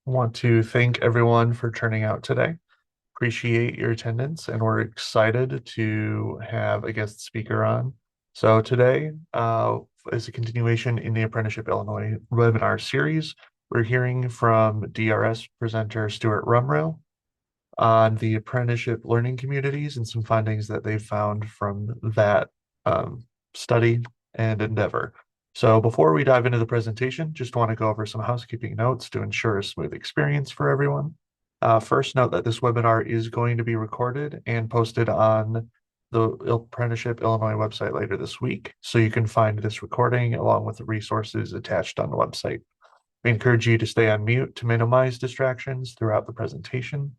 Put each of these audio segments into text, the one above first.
I want to thank everyone for turning out today. Appreciate your attendance, and we're excited to have a guest speaker on. So today is a continuation in the Apprenticeship Illinois webinar series. We're hearing from DRS presenter Stuart Rumrell on the apprenticeship learning communities and some findings that they've found from that um, study and endeavor. So before we dive into the presentation, just want to go over some housekeeping notes to ensure a smooth experience for everyone. First, note that this webinar is going to be recorded and posted on the Apprenticeship Illinois website later this week, so you can find this recording along with the resources attached on the website. We encourage you to stay on mute to minimize distractions throughout the presentation.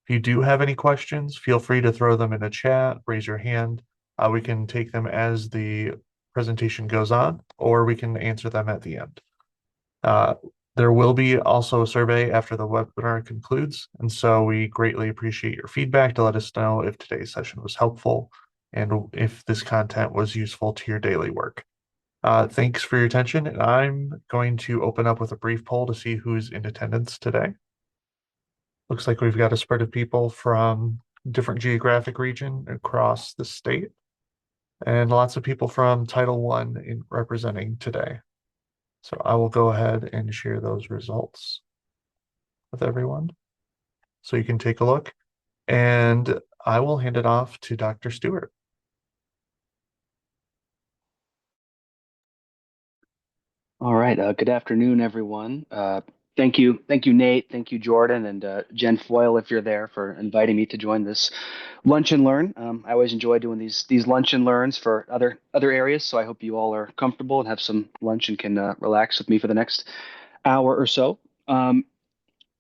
If you do have any questions, feel free to throw them in a chat, raise your hand. We can take them as the presentation goes on, or we can answer them at the end. Uh, there will be also a survey after the webinar concludes, and so we greatly appreciate your feedback to let us know if today's session was helpful and if this content was useful to your daily work. Thanks for your attention, and I'm going to open up with a brief poll to see who's in attendance today. Looks like we've got a spread of people from different geographic region across the state, and lots of people from Title One in representing today. So I will go ahead and share those results with everyone so you can take a look, and I will hand it off to Dr. Stewart. All right. Good afternoon, everyone. Thank you, Nate. Thank you, Jordan, and Jen Foyle, if you're there, for inviting me to join this lunch and learn. I always enjoy doing these lunch and learns for other areas. So I hope you all are comfortable and have some lunch and can relax with me for the next hour or so. A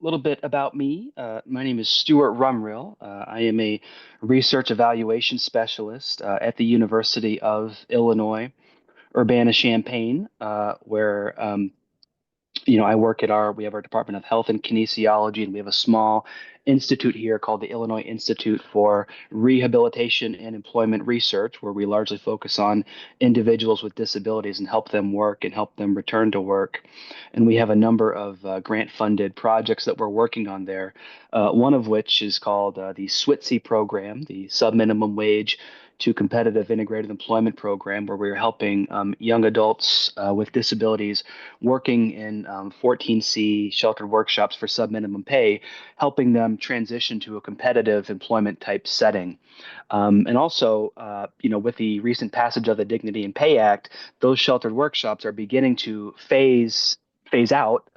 little bit about me. My name is Stuart Rumrill. I am a research evaluation specialist at the University of Illinois Urbana-Champaign, where I work at we have our Department of Health and Kinesiology, and we have a small institute here called the Illinois Institute for Rehabilitation and Employment Research, where we largely focus on individuals with disabilities and help them work and help them return to work. And we have a number of grant-funded projects that we're working on there, one of which is called the SWITC program, the Subminimum Wage to Competitive Integrated Employment Program, where we're helping young adults with disabilities working in 14C sheltered workshops for subminimum pay, helping them transition to a competitive employment type setting. And also, with the recent passage of the Dignity and Pay Act, those sheltered workshops are beginning to phase out.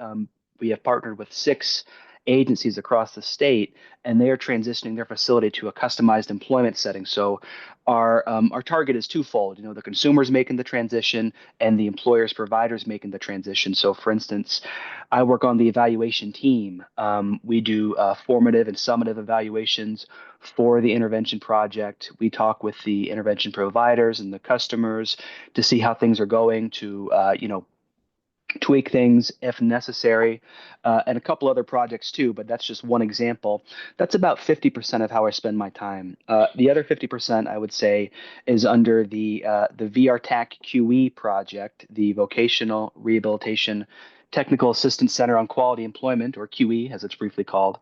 We have partnered with 6 agencies across the state, and they are transitioning their facility to a customized employment setting. So our target is twofold. The consumers making the transition and the employers providers making the transition. So, for instance, I work on the evaluation team. We do formative and summative evaluations for the intervention project. We talk with the intervention providers and the customers to see how things are going, to tweak things if necessary, and a couple other projects too, but that's just one example. That's about 50% of how I spend my time. The other 50%, I would say, is under the VRTAC QE project, the Vocational Rehabilitation Technical Assistance Center on Quality Employment, or QE as it's briefly called.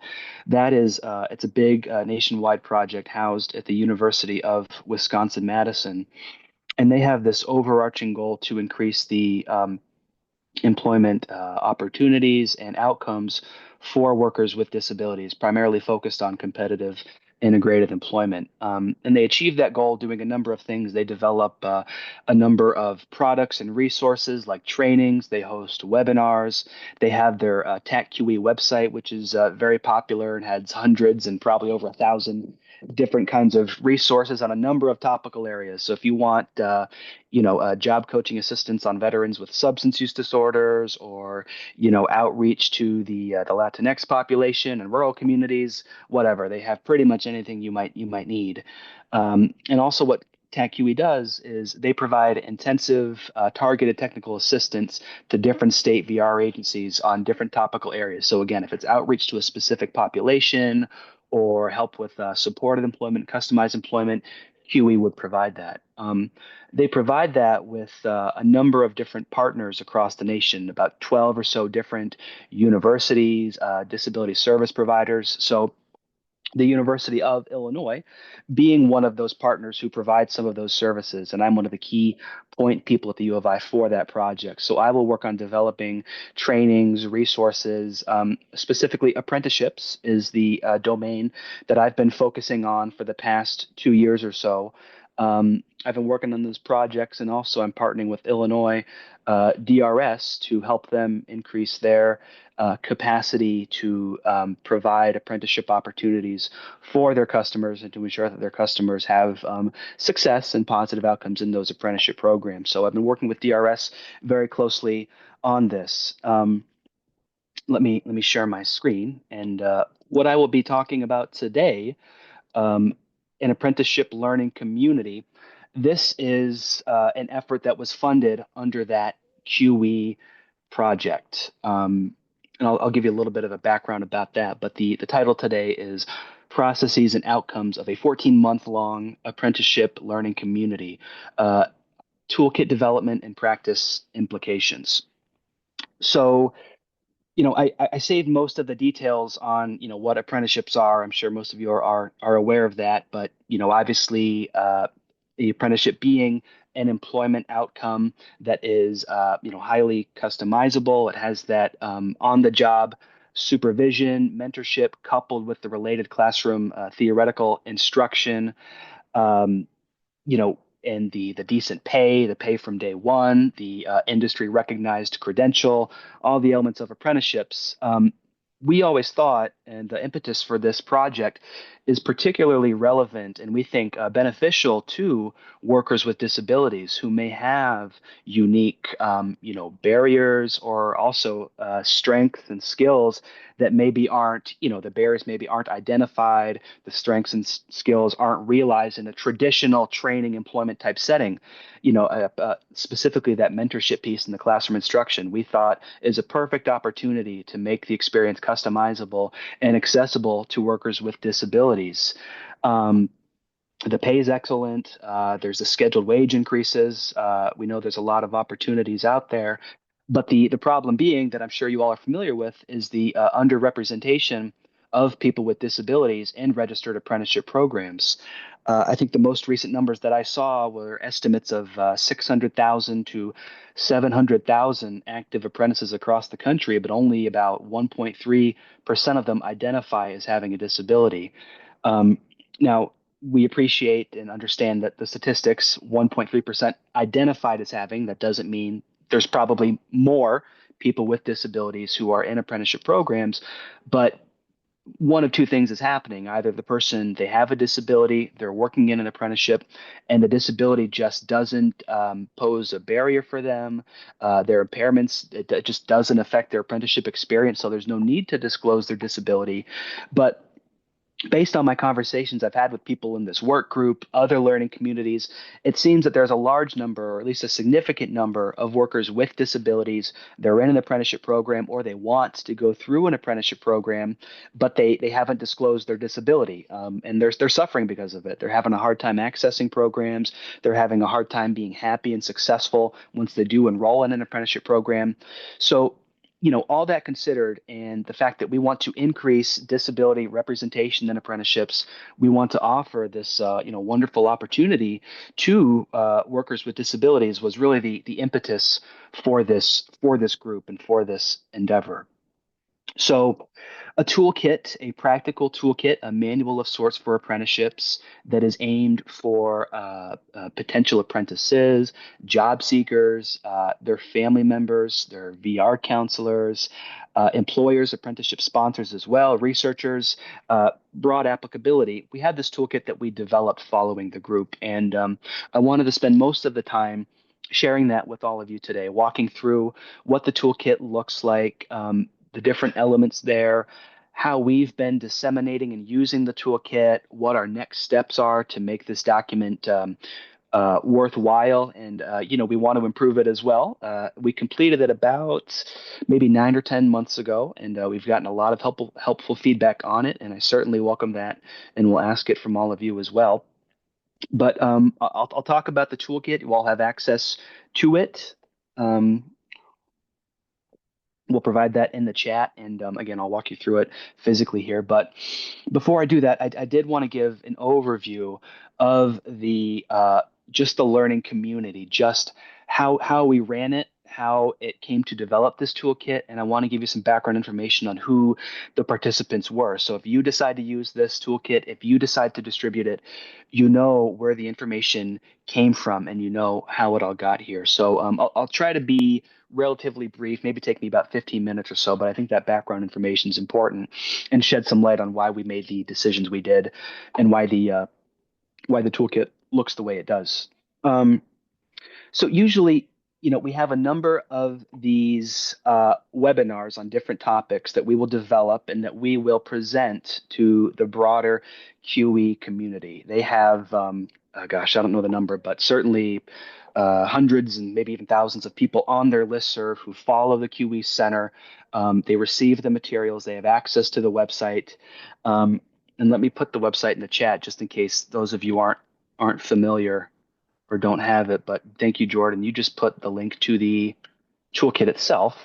That is, it's a big nationwide project housed at the University of Wisconsin-Madison, and they have this overarching goal to increase the employment opportunities and outcomes for workers with disabilities, primarily focused on competitive integrated employment. And they achieve that goal doing a number of things. They develop a number of products and resources like trainings. They host webinars. They have their TACQE website, which is very popular and has hundreds and probably over 1,000 different kinds of resources on a number of topical areas. So if you want job coaching assistance on veterans with substance use disorders, or outreach to the Latinx population and rural communities, whatever. They have pretty much anything you might need. And also, what TACQE does is they provide intensive, targeted technical assistance to different state VR agencies on different topical areas. So again, if it's outreach to a specific population or help with supported employment, customized employment, QE would provide that. They provide that with a number of different partners across the nation, about 12 or so different universities, disability service providers. So the University of Illinois being one of those partners who provide some of those services. And I'm one of the key point people at the U of I for that project. So I will work on developing trainings, resources, specifically apprenticeships is the domain that I've been focusing on for the past 2 years or so. I've been working on those projects, and also I'm partnering with Illinois DRS to help them increase their capacity to provide apprenticeship opportunities for their customers and to ensure that their customers have success and positive outcomes in those apprenticeship programs. So I've been working with DRS very closely on this. Let me share my screen, and what I will be talking about today, um, an apprenticeship learning community. This is an effort that was funded under that QE project. And I'll give you a little bit of a background about that. But the title today is Processes and Outcomes of a 14-month-long Apprenticeship Learning Community, uh, Toolkit Development and Practice Implications. So, I saved most of the details on, what apprenticeships are. I'm sure most of you are aware of that, but obviously, the apprenticeship being an employment outcome that is, highly customizable. It has that on-the-job supervision, mentorship, coupled with the related classroom theoretical instruction. Um, you know, and the decent pay, the pay from day one, the industry recognized credential, all the elements of apprenticeships. We always thought, and the impetus for this project is particularly relevant and we think beneficial to workers with disabilities who may have unique, barriers or also strengths and skills that maybe aren't, the barriers maybe aren't identified, the strengths and skills aren't realized in a traditional training employment type setting. Specifically that mentorship piece in the classroom instruction, we thought is a perfect opportunity to make the experience customizable and accessible to workers with disabilities. Um, the pay is excellent. There's the scheduled wage increases. We know there's a lot of opportunities out there, but the problem being that I'm sure you all are familiar with is the underrepresentation of people with disabilities in registered apprenticeship programs. I think the most recent numbers that I saw were estimates of 600,000 to 700,000 active apprentices across the country, but only about 1.3% of them identify as having a disability. Now, we appreciate and understand that the statistics 1.3% identified as having, that doesn't mean there's probably more people with disabilities who are in apprenticeship programs, but one of two things is happening. Either the person, they have a disability, they're working in an apprenticeship, and the disability just doesn't pose a barrier for them. Their impairments, it just doesn't affect their apprenticeship experience, so there's no need to disclose their disability. But based on my conversations I've had with people in this work group, other learning communities, it seems that there's a large number, or at least a significant number, of workers with disabilities. They're in an apprenticeship program or they want to go through an apprenticeship program, but they haven't disclosed their disability. And they're suffering because of it. They're having a hard time accessing programs. They're having a hard time being happy and successful once they do enroll in an apprenticeship program. So all that considered, and the fact that we want to increase disability representation in apprenticeships, we want to offer this, wonderful opportunity to workers with disabilities was really the impetus for this group and for this endeavor. So, a toolkit, a practical toolkit, a manual of sorts for apprenticeships that is aimed for potential apprentices, job seekers, their family members, their VR counselors, employers, apprenticeship sponsors as well, researchers, broad applicability. We had this toolkit that we developed following the group, and I wanted to spend most of the time sharing that with all of you today, walking through what the toolkit looks like, the different elements there, how we've been disseminating and using the toolkit, what our next steps are to make this document worthwhile. And, we want to improve it as well. We completed it about maybe 9 or 10 months ago, and we've gotten a lot of helpful feedback on it. And I certainly welcome that and will ask it from all of you as well. But I'll talk about the toolkit. You all have access to it. Um, we'll provide that in the chat, and again, I'll walk you through it physically here. But before I do that, I did want to give an overview of the just the learning community, just how we ran it, how it came to develop this toolkit, and I want to give you some background information on who the participants were. So if you decide to use this toolkit, if you decide to distribute it, you know where the information came from, and you know how it all got here. So I'll try to be relatively brief, maybe take me about 15 minutes or so, but I think that background information is important and shed some light on why we made the decisions we did and why the toolkit looks the way it does. Um, so usually, we have a number of these webinars on different topics that we will develop and that we will present to the broader QE community. They have, gosh, I don't know the number, but certainly hundreds and maybe even thousands of people on their listserv who follow the QE Center. They receive the materials. They have access to the website. And let me put the website in the chat just in case those of you aren't familiar or don't have it. But thank you, Jordan. You just put the link to the toolkit itself.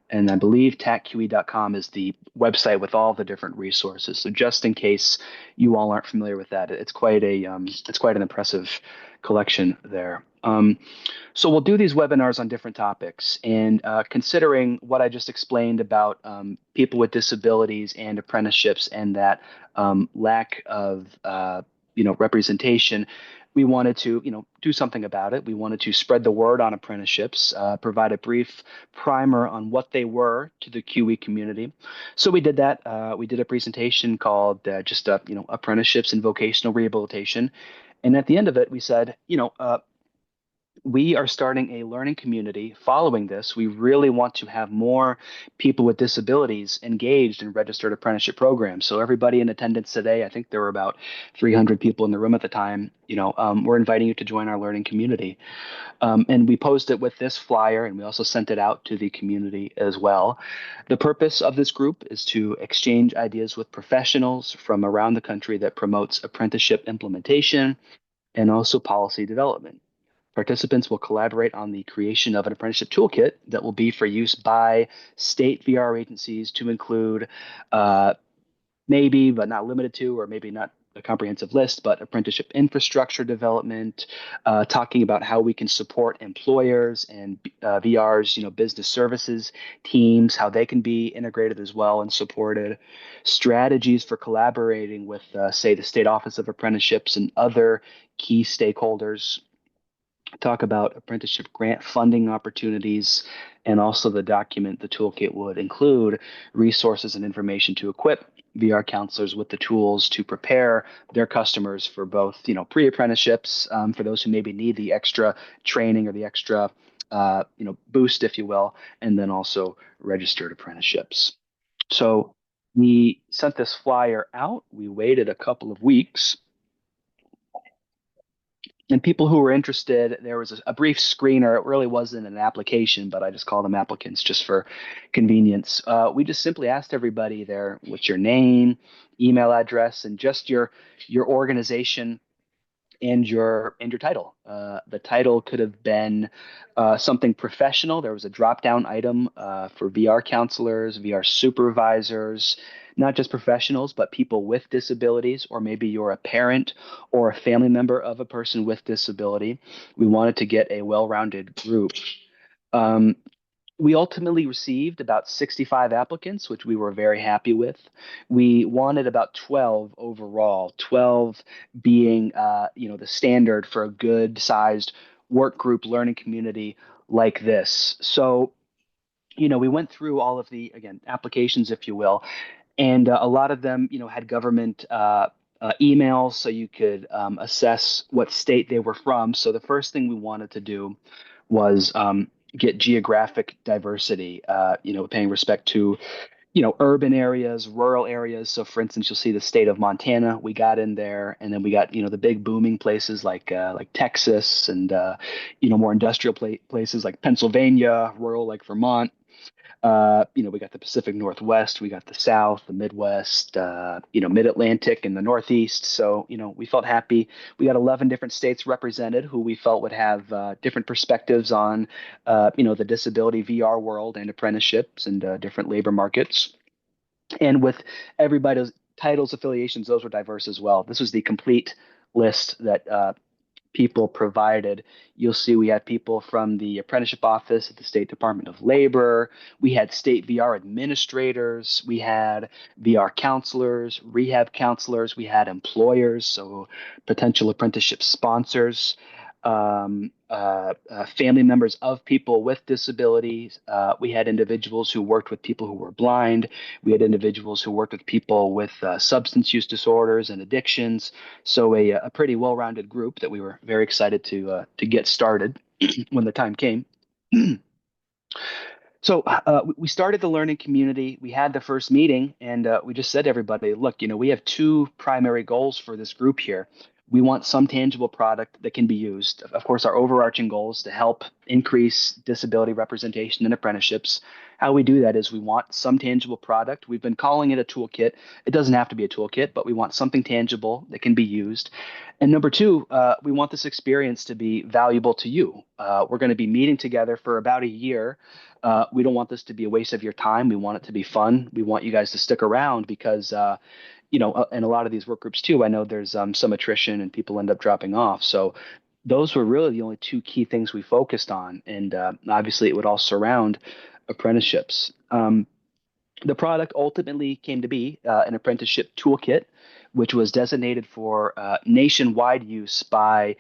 And I believe tacque.com is the website with all the different resources. So just in case you all aren't familiar with that, it's quite an impressive collection there. So we'll do these webinars on different topics, and considering what I just explained about people with disabilities and apprenticeships and that lack of representation, we wanted to do something about it. We wanted to spread the word on apprenticeships, provide a brief primer on what they were to the QE community. So we did that. We did a presentation called just apprenticeships and vocational rehabilitation. And at the end of it, we said, we are starting a learning community following this. We really want to have more people with disabilities engaged in registered apprenticeship programs. So everybody in attendance today, I think there were about 300 people in the room at the time. We're inviting you to join our learning community. And we posed it with this flyer, and we also sent it out to the community as well. The purpose of this group is to exchange ideas with professionals from around the country that promotes apprenticeship implementation and also policy development. Participants will collaborate on the creation of an apprenticeship toolkit that will be for use by state VR agencies to include maybe, but not limited to, or maybe not a comprehensive list, but apprenticeship infrastructure development, talking about how we can support employers and VR's, business services teams, how they can be integrated as well and supported, strategies for collaborating with, say, the State Office of Apprenticeships and other key stakeholders, talk about apprenticeship grant funding opportunities, and also the document, the toolkit would include resources and information to equip VR counselors with the tools to prepare their customers for both, pre-apprenticeships, for those who maybe need the extra training or the extra, boost, if you will, and then also registered apprenticeships. So we sent this flyer out. We waited a couple of weeks, and people who were interested, there was a brief screener. It really wasn't an application, but I just call them applicants just for convenience. We just simply asked everybody there, what's your name, email address, and just your organization and your title. The title could have been something professional. There was a drop down item for VR counselors, VR supervisors, not just professionals, but people with disabilities, or maybe you're a parent or a family member of a person with disability. We wanted to get a well rounded group. Um, we ultimately received about 65 applicants, which we were very happy with. We wanted about 12 overall, 12 being, the standard for a good sized work group learning community like this. So, we went through all of the, again, applications, if you will, and a lot of them, had government emails so you could assess what state they were from. So the first thing we wanted to do was get geographic diversity, paying respect to, urban areas, rural areas. So, for instance, you'll see the state of Montana. We got in there, and then we got, the big booming places like Texas and, more industrial places like Pennsylvania, rural like Vermont. We got the Pacific Northwest, we got the South, the Midwest, Mid-Atlantic and the Northeast. So, we felt happy. We got 11 different states represented who we felt would have different perspectives on, the disability VR world and apprenticeships and different labor markets. And with everybody's titles, affiliations, those were diverse as well. This was the complete list that people provided. You'll see we had people from the apprenticeship office at the State Department of Labor. We had state VR administrators. We had VR counselors, rehab counselors. We had employers, so potential apprenticeship sponsors, family members of people with disabilities. We had individuals who worked with people who were blind. We had individuals who worked with people with substance use disorders and addictions. So a pretty well-rounded group that we were very excited to get started when the time came. So we started the learning community. We had the first meeting, and we just said to everybody, look, we have two primary goals for this group here. We want some tangible product that can be used. Of course, our overarching goal is to help increase disability representation in apprenticeships. How we do that is we want some tangible product. We've been calling it a toolkit. It doesn't have to be a toolkit, but we want something tangible that can be used. And number two, we want this experience to be valuable to you. We're going to be meeting together for about a year. We don't want this to be a waste of your time. We want it to be fun. We want you guys to stick around because, in a lot of these work groups too, I know there's some attrition and people end up dropping off. So those were really the only two key things we focused on. And obviously, it would all surround apprenticeships. The product ultimately came to be an apprenticeship toolkit, which was designated for nationwide use by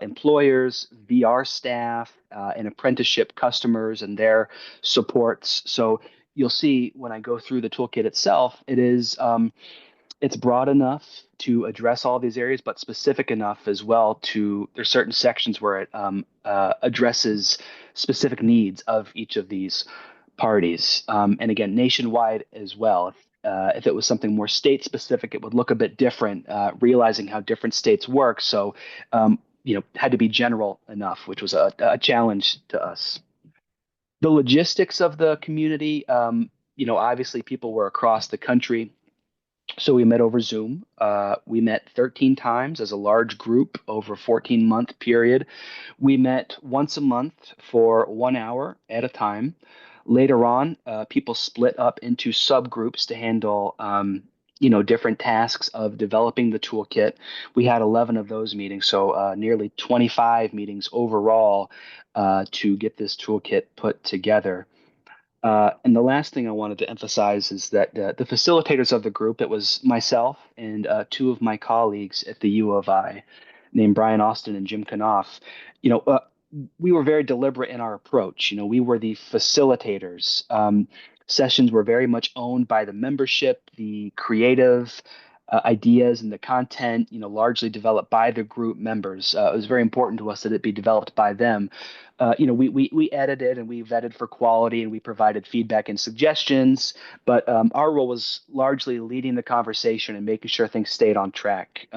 employers, VR staff, and apprenticeship customers and their supports. So you'll see when I go through the toolkit itself, it's broad enough to address all these areas, but specific enough as well to there's certain sections where it addresses specific needs of each of these parties. And again, nationwide as well. If it was something more state specific, it would look a bit different, realizing how different states work. So, had to be general enough, which was a challenge to us. The logistics of the community, obviously people were across the country. So we met over Zoom. We met 13 times as a large group over a 14-month period. We met once a month for 1 hour at a time. Later on, people split up into subgroups to handle, different tasks of developing the toolkit. We had 11 of those meetings, so nearly 25 meetings overall to get this toolkit put together. And the last thing I wanted to emphasize is that the facilitators of the group, it was myself and two of my colleagues at the U of I, named Brian Austin and Jim Knopf. You know, uh, we were very deliberate in our approach. We were the facilitators. Sessions were very much owned by the membership, the creative ideas and the content, largely developed by the group members. It was very important to us that it be developed by them. We edited and we vetted for quality and we provided feedback and suggestions, but our role was largely leading the conversation and making sure things stayed on track.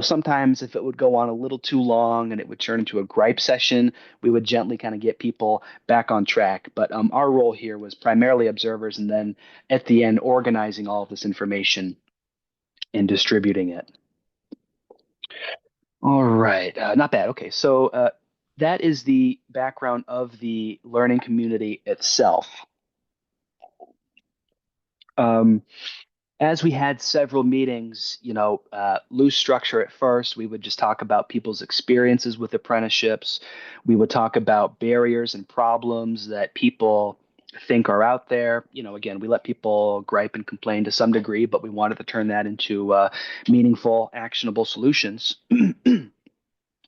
Sometimes if it would go on a little too long and it would turn into a gripe session, we would gently kind of get people back on track. But our role here was primarily observers and then at the end organizing all of this information and distributing it. All right, not bad. Okay, so that is the background of the learning community itself. Um, as we had several meetings, loose structure at first, we would just talk about people's experiences with apprenticeships. We would talk about barriers and problems that people think are out there. Again, we let people gripe and complain to some degree, but we wanted to turn that into meaningful, actionable solutions.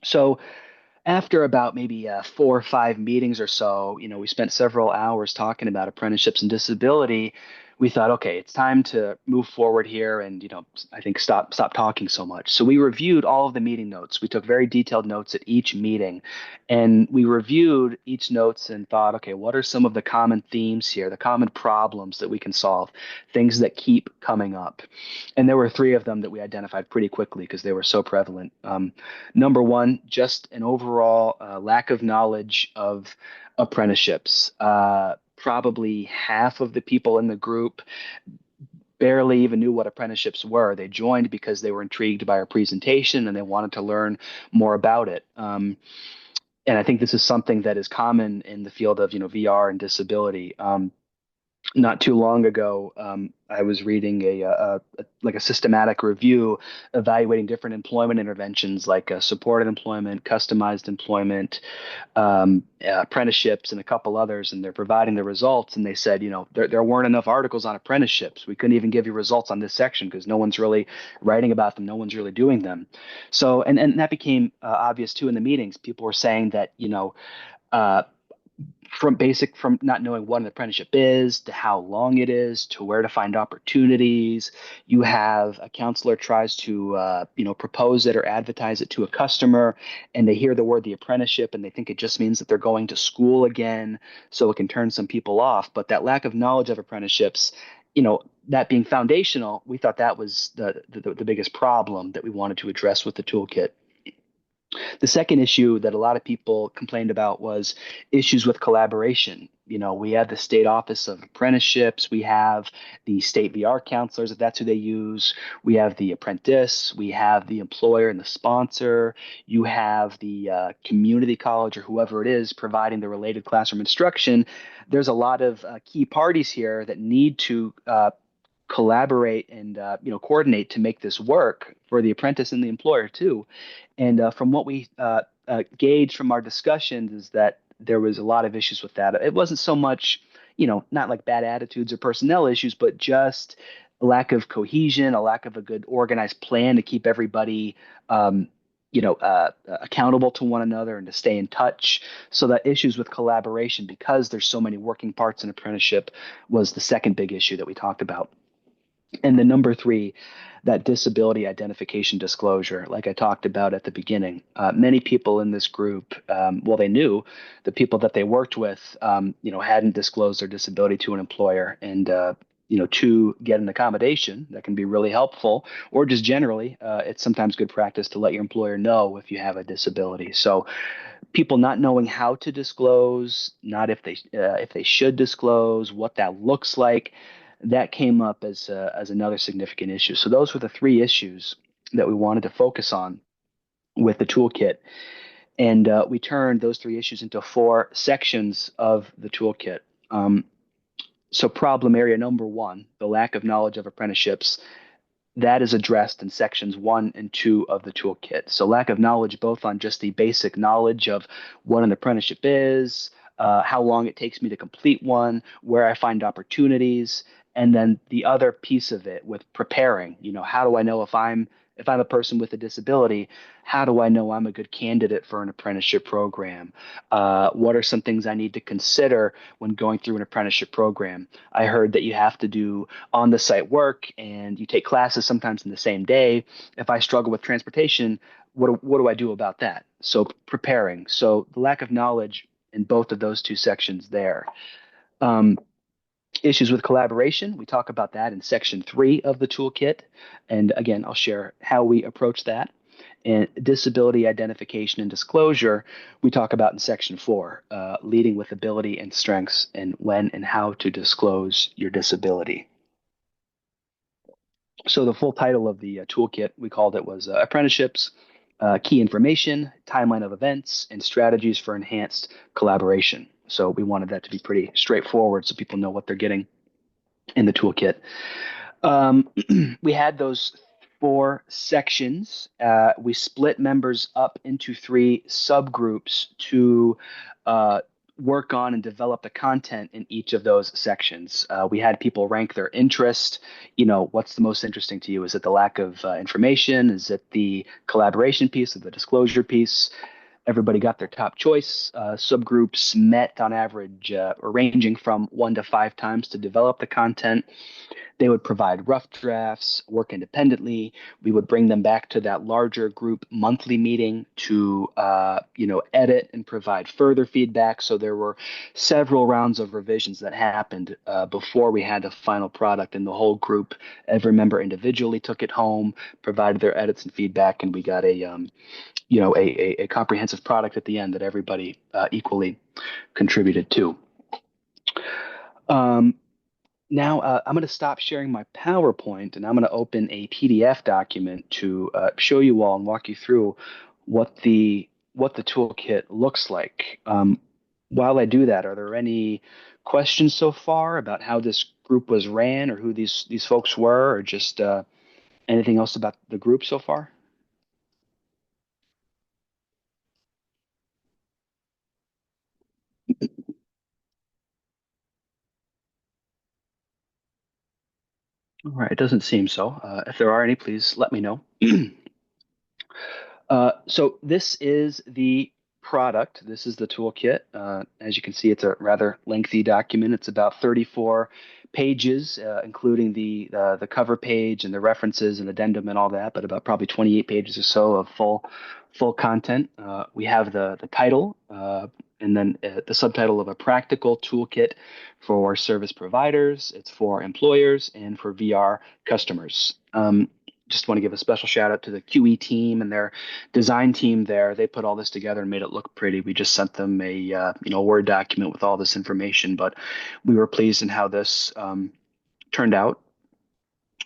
So after about maybe 4 or 5 meetings or so, we spent several hours talking about apprenticeships and disability. We thought, okay, it's time to move forward here, and I think stop talking so much. So we reviewed all of the meeting notes. We took very detailed notes at each meeting, and we reviewed each notes and thought, okay, what are some of the common themes here, the common problems that we can solve, things that keep coming up, and there were three of them that we identified pretty quickly because they were so prevalent. Number one, just an overall lack of knowledge of apprenticeships. probably half of the people in the group barely even knew what apprenticeships were. They joined because they were intrigued by our presentation and they wanted to learn more about it. And I think this is something that is common in the field of VR and disability. Not too long ago, I was reading like a systematic review evaluating different employment interventions like supported employment, customized employment, apprenticeships, and a couple others, and they're providing the results. And they said, there weren't enough articles on apprenticeships. We couldn't even give you results on this section because no one's really writing about them. No one's really doing them. So, and that became obvious too in the meetings. People were saying that, uh, from not knowing what an apprenticeship is to how long it is to where to find opportunities. You have a counselor tries to propose it or advertise it to a customer, and they hear the word the apprenticeship and they think it just means that they're going to school again, so it can turn some people off. But that lack of knowledge of apprenticeships, that being foundational, we thought that was the biggest problem that we wanted to address with the toolkit. The second issue that a lot of people complained about was issues with collaboration. We have the state office of apprenticeships, we have the state VR counselors, if that's who they use, we have the apprentice, we have the employer and the sponsor, you have the community college or whoever it is providing the related classroom instruction. There's a lot of key parties here that need to collaborate and coordinate to make this work for the apprentice and the employer too. And from what we gauged from our discussions is that there was a lot of issues with that. It wasn't so much, not like bad attitudes or personnel issues, but just a lack of cohesion, a lack of a good organized plan to keep everybody, accountable to one another and to stay in touch. So that issues with collaboration, because there's so many working parts in apprenticeship, was the second big issue that we talked about. And the number three, that disability identification disclosure, like I talked about at the beginning. Many people in this group, well, they knew the people that they worked with, hadn't disclosed their disability to an employer. And, to get an accommodation that can be really helpful, or just generally, it's sometimes good practice to let your employer know if you have a disability. So people not knowing how to disclose, not if they should disclose, what that looks like, that came up as another significant issue. So those were the three issues that we wanted to focus on with the toolkit, and we turned those three issues into four sections of the toolkit. So problem area number one, the lack of knowledge of apprenticeships, that is addressed in sections 1 and 2 of the toolkit. So lack of knowledge, both on just the basic knowledge of what an apprenticeship is, how long it takes me to complete one, where I find opportunities, and then the other piece of it with preparing. How do I know if I'm a person with a disability? How do I know I'm a good candidate for an apprenticeship program? What are some things I need to consider when going through an apprenticeship program? I heard that you have to do on the site work and you take classes sometimes in the same day. If I struggle with transportation, what do I do about that? So preparing. So the lack of knowledge in both of those two sections there. Um, Issues with collaboration, we talk about that in section 3 of the toolkit. And again, I'll share how we approach that. And disability identification and disclosure, we talk about in section 4, leading with ability and strengths, and when and how to disclose your disability. So the full title of the toolkit, we called it, was Apprenticeships, Key Information, Timeline of Events, and Strategies for Enhanced Collaboration. So we wanted that to be pretty straightforward so people know what they're getting in the toolkit. We had those 4 sections. We split members up into 3 subgroups to work on and develop the content in each of those sections. We had people rank their interest. What's the most interesting to you? Is it the lack of information? Is it the collaboration piece or the disclosure piece? Everybody got their top choice. Subgroups met on average, or ranging from 1 to 5 times to develop the content. They would provide rough drafts, work independently. We would bring them back to that larger group monthly meeting to, edit and provide further feedback. So there were several rounds of revisions that happened before we had the final product, and the whole group, every member individually took it home, provided their edits and feedback, and we got a comprehensive product at the end that everybody equally contributed to. Um, Now, I'm going to stop sharing my PowerPoint and I'm going to open a PDF document to show you all and walk you through what the toolkit looks like. While I do that, are there any questions so far about how this group was ran or who these folks were, or just anything else about the group so far? All right, it doesn't seem so. If there are any, please let me know. So this is the product. This is the toolkit. As you can see, it's a rather lengthy document. It's about 34 pages, including the cover page and the references and addendum and all that, but about probably 28 pages or so of full content. We have the title and then the subtitle of a practical toolkit for service providers. It's for employers and for VR customers. Just want to give a special shout out to the QE team and their design team there. They put all this together and made it look pretty. We just sent them a Word document with all this information, but we were pleased in how this turned out.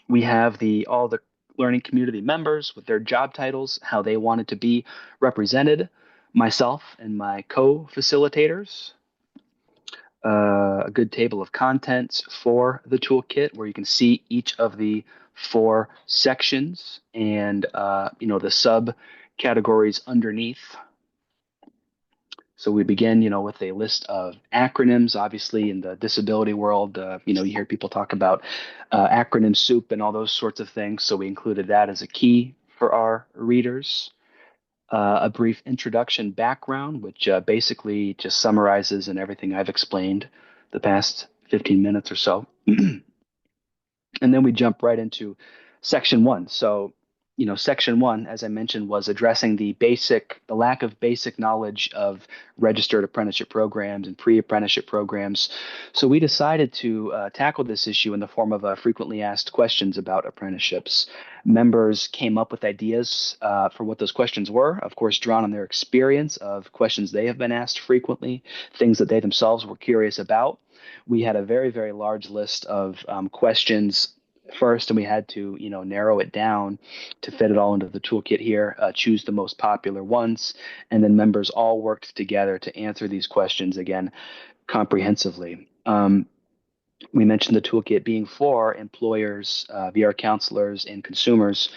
We have the all the learning community members with their job titles, how they wanted to be represented, myself and my co-facilitators. A good table of contents for the toolkit where you can see each of the four sections and the subcategories underneath. So we begin, with a list of acronyms. Obviously, in the disability world, you hear people talk about acronym soup and all those sorts of things. So we included that as a key for our readers. A brief introduction background, which basically just summarizes and everything I've explained the past 15 minutes or so. And then we jump right into section one. So, section one, as I mentioned, was addressing the lack of basic knowledge of registered apprenticeship programs and pre-apprenticeship programs. So we decided to tackle this issue in the form of frequently asked questions about apprenticeships. Members came up with ideas for what those questions were, of course, drawn on their experience of questions they have been asked frequently, things that they themselves were curious about. We had a very, very large list of questions first, and we had to, narrow it down to fit it all into the toolkit here, choose the most popular ones, and then members all worked together to answer these questions again comprehensively. We mentioned the toolkit being for employers, VR counselors, and consumers.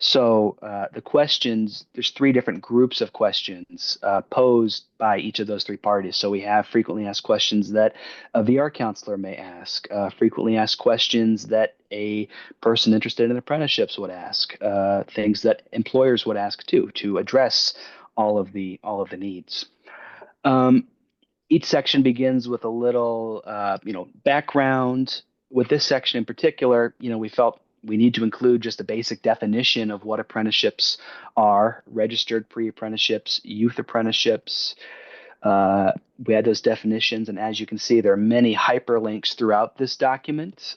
So the questions, there's three different groups of questions posed by each of those three parties. So we have frequently asked questions that a VR counselor may ask, frequently asked questions that a person interested in apprenticeships would ask, things that employers would ask too, to address all of the needs. Um, each section begins with a little, background. With this section in particular, we felt we need to include just a basic definition of what apprenticeships are: registered pre-apprenticeships, youth apprenticeships. We had those definitions, and as you can see, there are many hyperlinks throughout this document.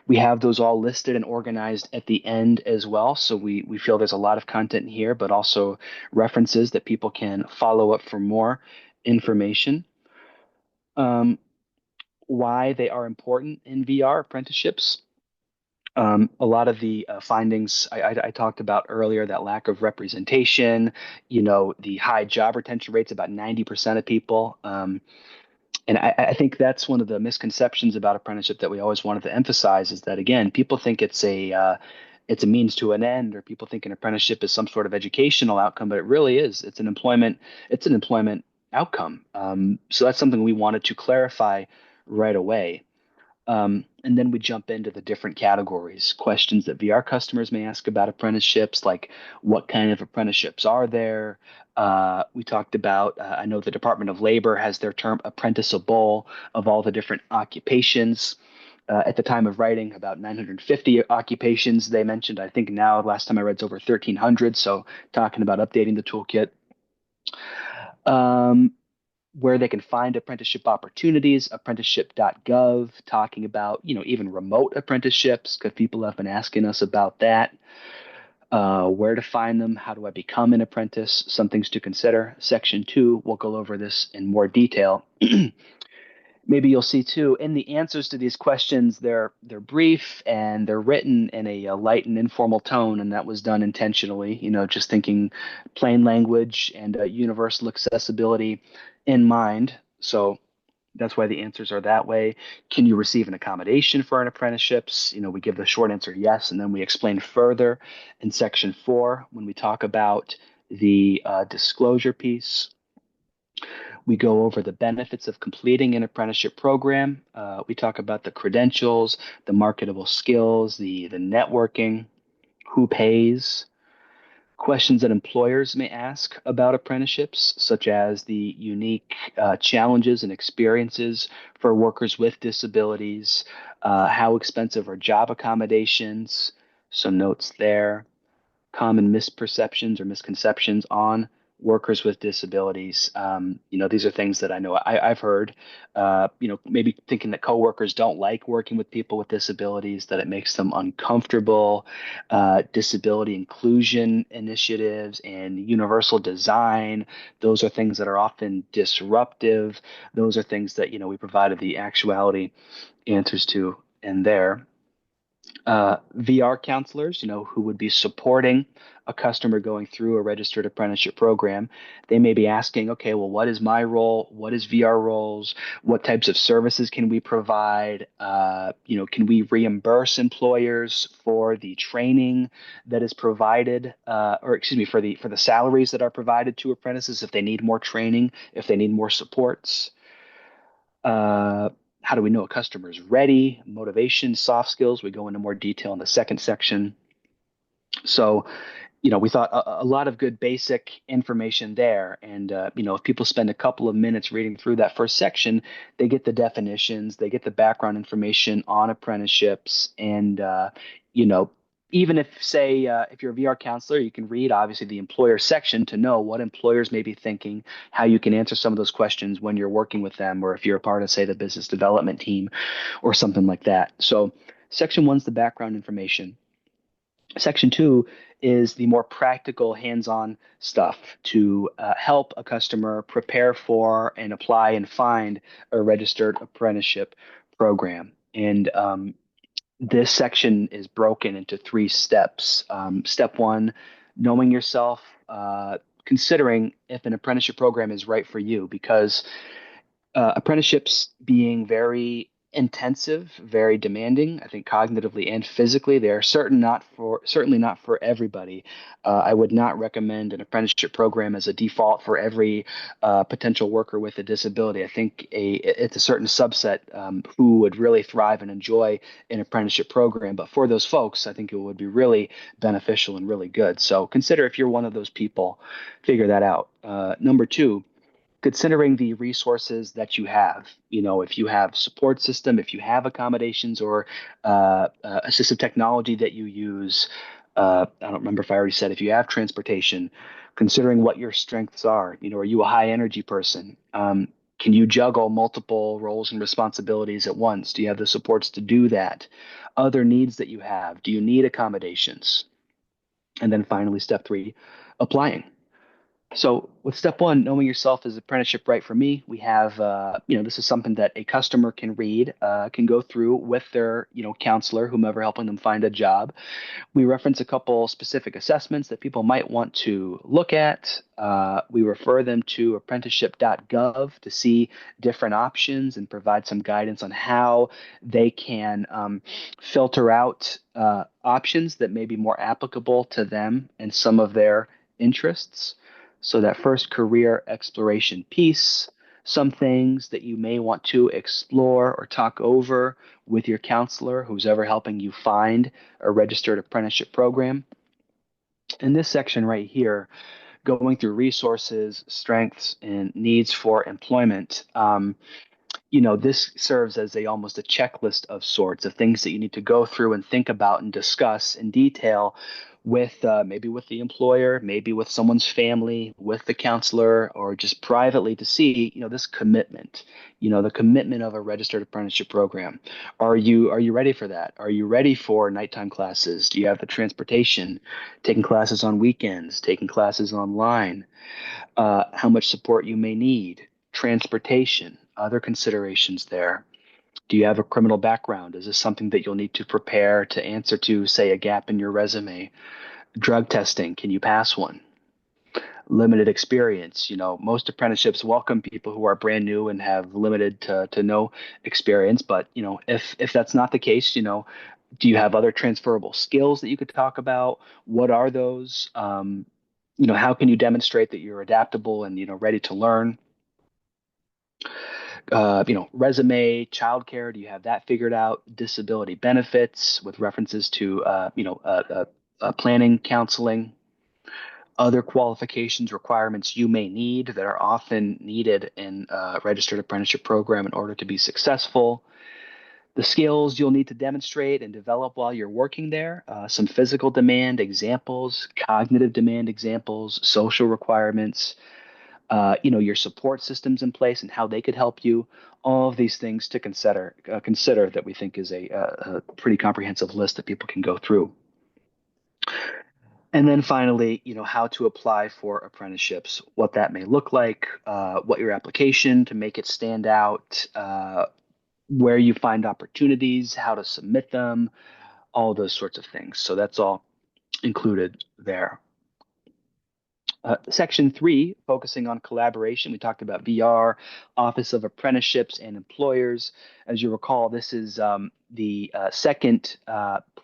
We have those all listed and organized at the end as well. So we feel there's a lot of content here, but also references that people can follow up for more information. Um, why they are important in VR apprenticeships. A lot of the findings I talked about earlier, that lack of representation, the high job retention rates, about 90% of people. And I think that's one of the misconceptions about apprenticeship that we always wanted to emphasize is that, again, people think it's a means to an end, or people think an apprenticeship is some sort of educational outcome, but it really is. It's an employment outcome. So that's something we wanted to clarify right away. And then we jump into the different categories, questions that VR customers may ask about apprenticeships, like what kind of apprenticeships are there? We talked about, I know the Department of Labor has their term apprenticeable of all the different occupations. At the time of writing, about 950 occupations they mentioned. I think now, last time I read, it's over 1,300. So talking about updating the toolkit. Um, where they can find apprenticeship opportunities, apprenticeship.gov, talking about, even remote apprenticeships, because people have been asking us about that. Where to find them, how do I become an apprentice, some things to consider. Section 2, we'll go over this in more detail. maybe you'll see too in the answers to these questions, they're brief and they're written in a light and informal tone, and that was done intentionally. Just thinking plain language and universal accessibility in mind. So that's why the answers are that way. Can you receive an accommodation for an apprenticeships? We give the short answer yes, and then we explain further in section 4 when we talk about the disclosure piece. We go over the benefits of completing an apprenticeship program. We talk about the credentials, the marketable skills, the networking, who pays, questions that employers may ask about apprenticeships, such as the unique challenges and experiences for workers with disabilities, how expensive are job accommodations, some notes there, common misperceptions or misconceptions on workers with disabilities. These are things that I know I've heard. Maybe thinking that coworkers don't like working with people with disabilities, that it makes them uncomfortable. Disability inclusion initiatives and universal design; those are things that are often disruptive. Those are things that we provided the actuality answers to in there. VR counselors, who would be supporting a customer going through a registered apprenticeship program. They may be asking, okay, well, what is my role? What is VR roles? What types of services can we provide? Can we reimburse employers for the training that is provided, or excuse me, for the salaries that are provided to apprentices if they need more training, if they need more supports? Uh, how do we know a customer is ready? Motivation, soft skills. We go into more detail in the second section. So, we thought a lot of good basic information there. And, if people spend a couple of minutes reading through that first section, they get the definitions, they get the background information on apprenticeships. And, you know, even if, say, if you're a VR counselor, you can read obviously the employer section to know what employers may be thinking, how you can answer some of those questions when you're working with them, or if you're a part of, say, the business development team or something like that. So, section one's the background information. Section 2 is the more practical, hands on stuff to help a customer prepare for and apply and find a registered apprenticeship program. And this section is broken into 3 steps. Step 1, knowing yourself, considering if an apprenticeship program is right for you, because apprenticeships being very intensive, very demanding, I think cognitively and physically, they are certainly not for everybody. I would not recommend an apprenticeship program as a default for every potential worker with a disability. I think it's a certain subset who would really thrive and enjoy an apprenticeship program. But for those folks, I think it would be really beneficial and really good. So consider if you're one of those people, figure that out. Number 2, considering the resources that you have. If you have support system, if you have accommodations or assistive technology that you use. I don't remember if I already said if you have transportation, considering what your strengths are. Are you a high energy person? Can you juggle multiple roles and responsibilities at once? Do you have the supports to do that? Other needs that you have. Do you need accommodations? And then finally, step 3, applying. So with step 1, knowing yourself is apprenticeship right for me, we have, this is something that a customer can read, can go through with their, counselor, whomever helping them find a job. We reference a couple specific assessments that people might want to look at. We refer them to apprenticeship.gov to see different options and provide some guidance on how they can filter out options that may be more applicable to them and some of their interests. So that first career exploration piece, some things that you may want to explore or talk over with your counselor who's ever helping you find a registered apprenticeship program. In this section right here, going through resources, strengths, and needs for employment, this serves as almost a checklist of sorts of things that you need to go through and think about and discuss in detail with maybe with the employer, maybe with someone's family, with the counselor, or just privately to see, this commitment, the commitment of a registered apprenticeship program. Are you ready for that? Are you ready for nighttime classes? Do you have the transportation, taking classes on weekends, taking classes online? How much support you may need, transportation. other considerations there. Do you have a criminal background? Is this something that you'll need to prepare to answer to, say, a gap in your resume? Drug testing, can you pass one? Limited experience. Most apprenticeships welcome people who are brand new and have limited to no experience. But, if that's not the case, do you have other transferable skills that you could talk about? What are those? How can you demonstrate that you're adaptable and, ready to learn? Resume, childcare, do you have that figured out? Disability benefits with references to, planning, counseling, other qualifications, requirements you may need that are often needed in a registered apprenticeship program in order to be successful. The skills you'll need to demonstrate and develop while you're working there, some physical demand examples, cognitive demand examples, social requirements, your support systems in place and how they could help you. All of these things to consider that we think is a pretty comprehensive list that people can go through. And then finally, how to apply for apprenticeships, what that may look like, what your application to make it stand out, where you find opportunities, how to submit them, all those sorts of things. So that's all included there. Section 3, focusing on collaboration. We talked about VR, Office of Apprenticeships and Employers. As you recall, this is the second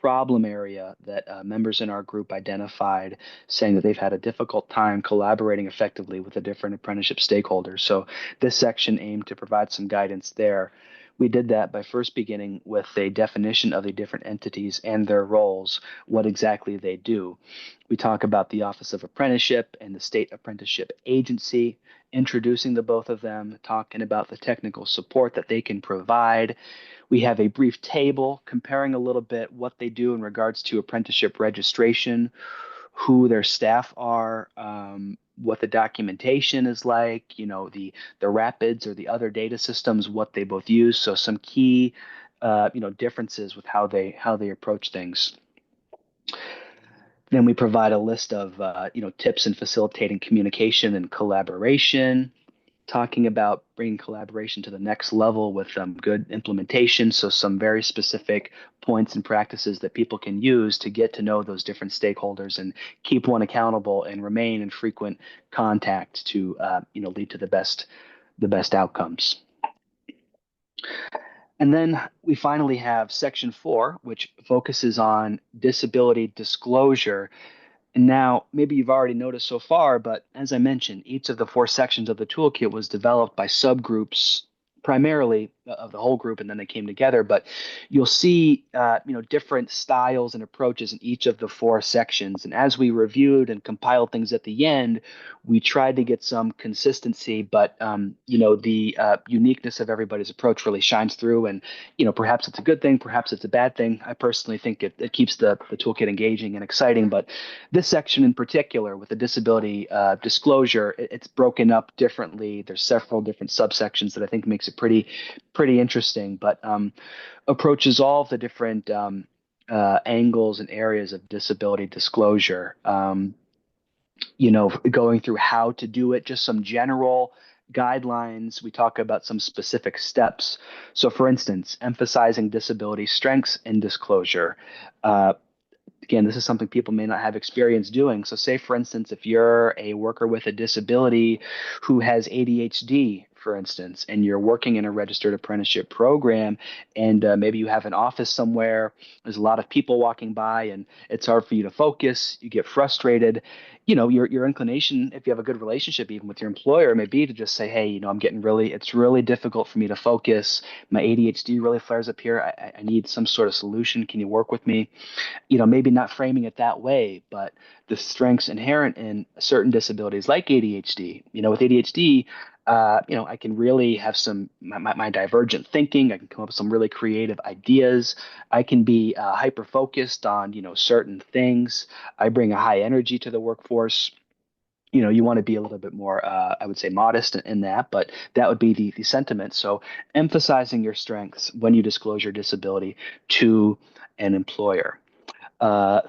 problem area that members in our group identified, saying that they've had a difficult time collaborating effectively with the different apprenticeship stakeholders. So this section aimed to provide some guidance there. We did that by first beginning with a definition of the different entities and their roles, what exactly they do. We talk about the Office of Apprenticeship and the State Apprenticeship Agency, introducing the both of them, talking about the technical support that they can provide. We have a brief table comparing a little bit what they do in regards to apprenticeship registration, who their staff are, what the documentation is like, the Rapids or the other data systems, what they both use. So some key, differences with how they approach things. Then we provide a list of, tips in facilitating communication and collaboration, talking about bringing collaboration to the next level with good implementation. So some very specific points and practices that people can use to get to know those different stakeholders and keep one accountable and remain in frequent contact to, lead to the best outcomes. And then we finally have section 4, which focuses on disability disclosure. And now, maybe you've already noticed so far, but as I mentioned, each of the 4 sections of the toolkit was developed by subgroups, primarily of the whole group, and then they came together. But you'll see, different styles and approaches in each of the 4 sections. And as we reviewed and compiled things at the end, we tried to get some consistency, but the uniqueness of everybody's approach really shines through. And perhaps it's a good thing, perhaps it's a bad thing. I personally think it keeps the toolkit engaging and exciting. But this section in particular, with the disability disclosure, it's broken up differently. There's several different subsections that I think makes it pretty interesting, but approaches all of the different angles and areas of disability disclosure. Going through how to do it, just some general guidelines. We talk about some specific steps. So, for instance, emphasizing disability strengths in disclosure. Again, this is something people may not have experience doing. So say, for instance, if you're a worker with a disability who has ADHD, for instance, and you're working in a registered apprenticeship program, and maybe you have an office somewhere, there's a lot of people walking by, and it's hard for you to focus, you get frustrated. Your inclination, if you have a good relationship even with your employer, may be to just say, hey, it's really difficult for me to focus. My ADHD really flares up here. I need some sort of solution. Can you work with me? Maybe not framing it that way, but the strengths inherent in certain disabilities like ADHD. With ADHD, I can really have my divergent thinking. I can come up with some really creative ideas. I can be hyper focused on, certain things. I bring a high energy to the workforce. You want to be a little bit more, I would say, modest in that, but that would be the sentiment. So emphasizing your strengths when you disclose your disability to an employer.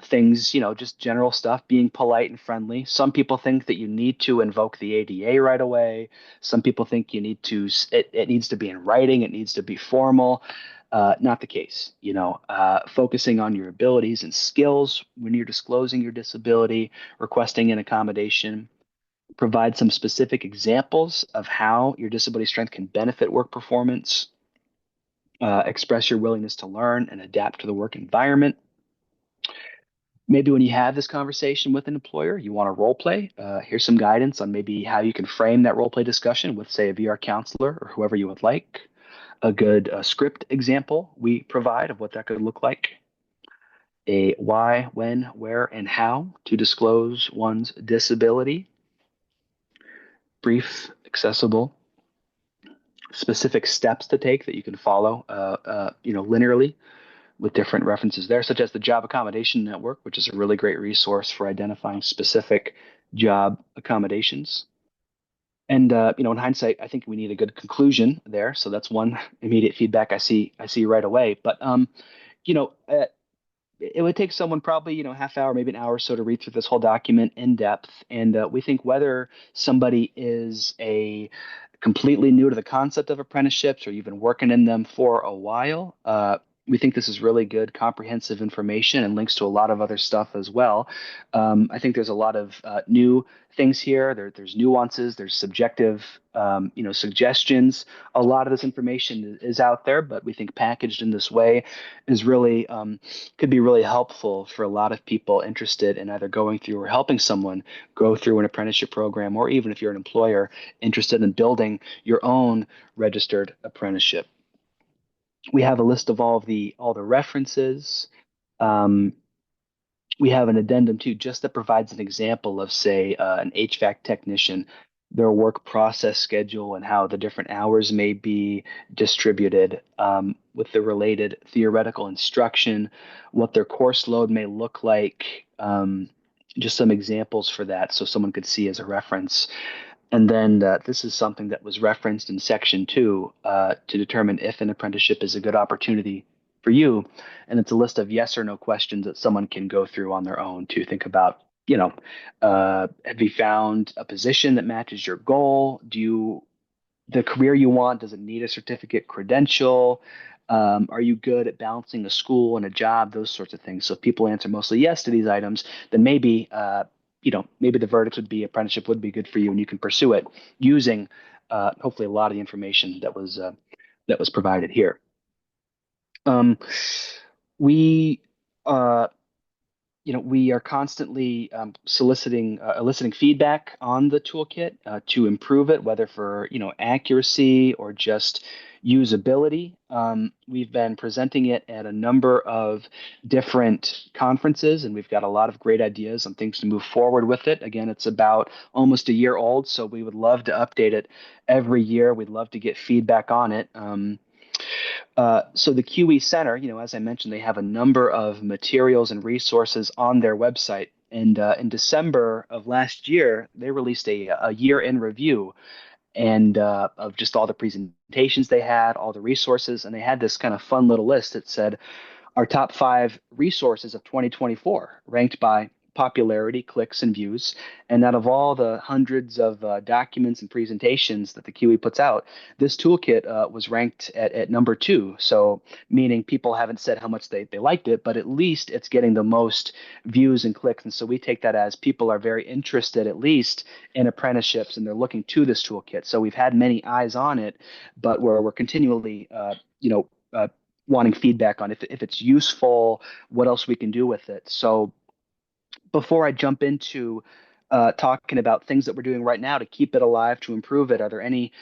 things, just general stuff, being polite and friendly. Some people think that you need to invoke the ADA right away. Some people think it needs to be in writing, it needs to be formal. Not the case. Focusing on your abilities and skills when you're disclosing your disability, requesting an accommodation, provide some specific examples of how your disability strength can benefit work performance, express your willingness to learn and adapt to the work environment. Maybe when you have this conversation with an employer, you want to role play. Here's some guidance on maybe how you can frame that role play discussion with, say, a VR counselor or whoever you would like. A good script example we provide of what that could look like. A why, when, where, and how to disclose one's disability. Brief, accessible, specific steps to take that you can follow, linearly with different references there, such as the Job Accommodation Network, which is a really great resource for identifying specific job accommodations. And in hindsight, I think we need a good conclusion there. So that's one immediate feedback I see right away. But you know, uh, it would take someone probably half hour, maybe an hour or so to read through this whole document in depth. And we think whether somebody is a completely new to the concept of apprenticeships or you've been working in them for a while, we think this is really good comprehensive information and links to a lot of other stuff as well. I think there's a lot of new things here. There's nuances, there's subjective suggestions. A lot of this information is out there, but we think packaged in this way is really could be really helpful for a lot of people interested in either going through or helping someone go through an apprenticeship program, or even if you're an employer interested in building your own registered apprenticeship. We have a list of all the references. Um, we have an addendum too, just that provides an example of, say, an HVAC technician, their work process schedule, and how the different hours may be distributed, with the related theoretical instruction, what their course load may look like, just some examples for that so someone could see as a reference. And then this is something that was referenced in section two, to determine if an apprenticeship is a good opportunity for you. And it's a list of yes or no questions that someone can go through on their own to think about. Have you found a position that matches your goal? The career you want, does it need a certificate credential? Are you good at balancing a school and a job? Those sorts of things. So if people answer mostly yes to these items, then maybe the verdict would be apprenticeship would be good for you, and you can pursue it using hopefully a lot of the information that was provided here. Um, we uh, we are constantly eliciting feedback on the toolkit to improve it, whether for accuracy or just usability. We've been presenting it at a number of different conferences, and we've got a lot of great ideas on things to move forward with it. Again, it's about almost a year old, so we would love to update it every year. We'd love to get feedback on it. So the QE Center, as I mentioned, they have a number of materials and resources on their website. And in December of last year, they released a year in review and of just all the presentations they had, all the resources, and they had this kind of fun little list that said our top 5 resources of 2024, ranked by popularity, clicks, and views. And out of all the hundreds of documents and presentations that the QE puts out, this toolkit was ranked at number 2. So, meaning people haven't said how much they liked it, but at least it's getting the most views and clicks. And so we take that as people are very interested, at least in apprenticeships, and they're looking to this toolkit. So we've had many eyes on it, but we're continually, wanting feedback on if it's useful, what else we can do with it. So before I jump into talking about things that we're doing right now to keep it alive, to improve it, are there any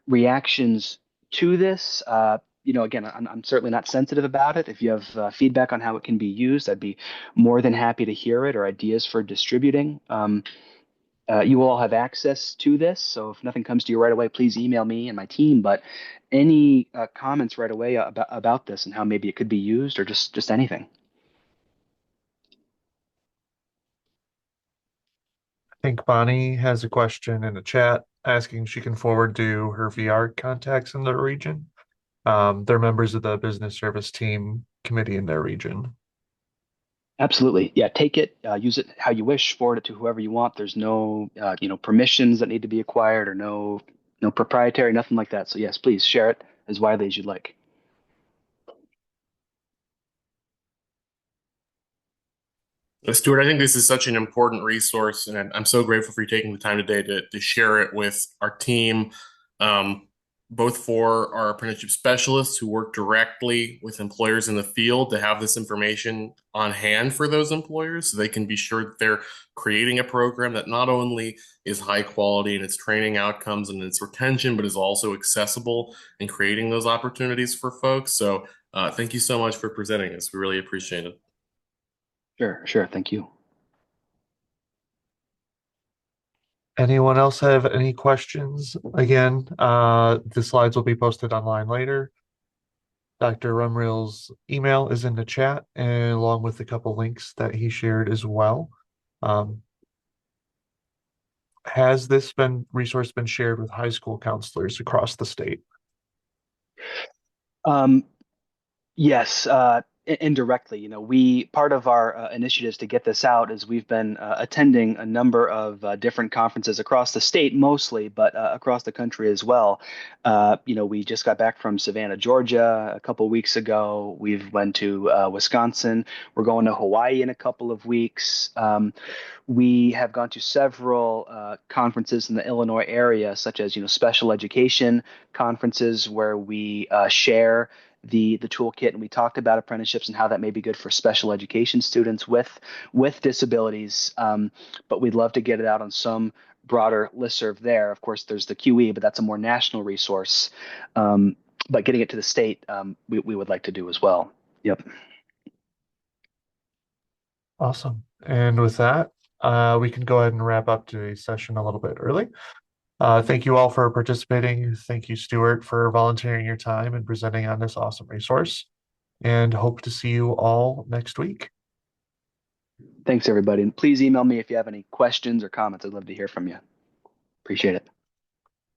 reactions to this? Again, I'm certainly not sensitive about it. If you have feedback on how it can be used, I'd be more than happy to hear it, or ideas for distributing. You will all have access to this, so if nothing comes to you right away, please email me and my team. But any comments right away about this and how maybe it could be used, or just anything? I think Bonnie has a question in the chat asking if she can forward to her VR contacts in the region. They're members of the business service team committee in their region. Absolutely. Yeah, take it, use it how you wish, forward it to whoever you want. There's no, permissions that need to be acquired or no proprietary, nothing like that. So yes, please share it as widely as you'd like. Stuart, I think this is such an important resource, and I'm so grateful for you taking the time today to share it with our team, um, both for our apprenticeship specialists who work directly with employers in the field to have this information on hand for those employers so they can be sure that they're creating a program that not only is high quality in its training outcomes and its retention, but is also accessible and creating those opportunities for folks. So, thank you so much for presenting this. We really appreciate it. Sure, sure. Thank you. Anyone else have any questions? Again, the slides will be posted online later. Dr. Rumril's email is in the chat, and along with a couple links that he shared as well. Um, has this been resource been shared with high school counselors across the state? Um, Yes, indirectly. We part of our initiatives to get this out is we've been attending a number of different conferences across the state, mostly, but across the country as well. We just got back from Savannah, Georgia, a couple weeks ago. We've went to Wisconsin. We're going to Hawaii in a couple of weeks. We have gone to several conferences in the Illinois area, such as special education conferences where we share the toolkit, and we talked about apprenticeships and how that may be good for special education students with disabilities. But we'd love to get it out on some broader listserv there. Of course, there's the QE, but that's a more national resource. But getting it to the state, we would like to do as well. Yep. Awesome. And with that, we can go ahead and wrap up today's session a little bit early. Thank you all for participating. Thank you, Stuart, for volunteering your time and presenting on this awesome resource. And hope to see you all next week. Thanks, everybody. And please email me if you have any questions or comments. I'd love to hear from you. Appreciate it.